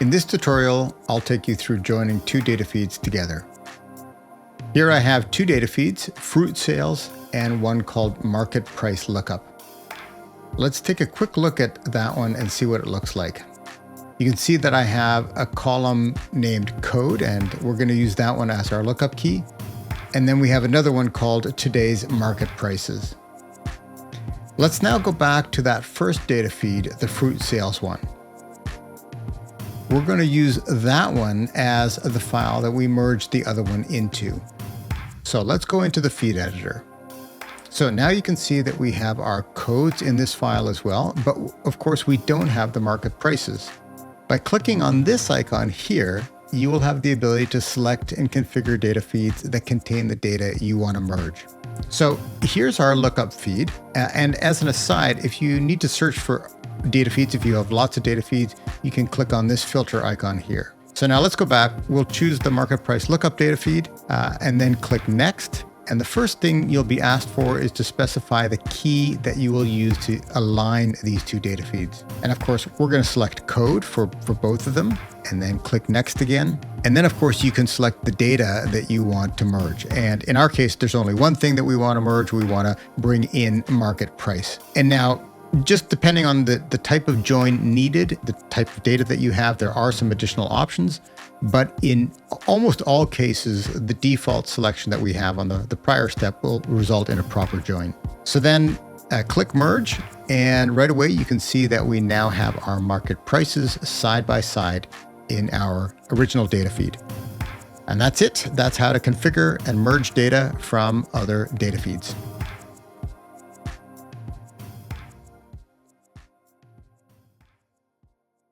In this tutorial, I'll take you through joining two data feeds together. Here I have two data feeds, fruit sales and one called market price lookup. Let's take a quick look at that one and see what it looks like. You can see that I have a column named code, and we're going to use that one as our lookup key. And then we have another one called today's market prices. Let's now go back to that first data feed, the fruit sales one. We're going to use that one as the file that we merged the other one into. So let's go into the feed editor. So now you can see that we have our codes in this file as well, but of course we don't have the market prices. By clicking on this icon here, you will have the ability to select and configure data feeds that contain the data you want to merge. So here's our lookup feed. And as an aside, if you need to search for data feeds, if you have lots of data feeds, you can click on this filter icon here. So now let's go back. We'll choose the market price lookup data feed and then click next. And the first thing you'll be asked for is to specify the key that you will use to align these two data feeds. And of course, we're going to select code for both of them and then click next again. And then of course, you can select the data that you want to merge. And in our case, there's only one thing that we want to merge. We want to bring in market price. And now, just depending on the type of join needed, the type of data that you have, there are some additional options. But in almost all cases, the default selection that we have on the prior step will result in a proper join. So then click merge, and right away you can see that we now have our market prices side by side in our original data feed. And that's it. That's how to configure and merge data from other data feeds.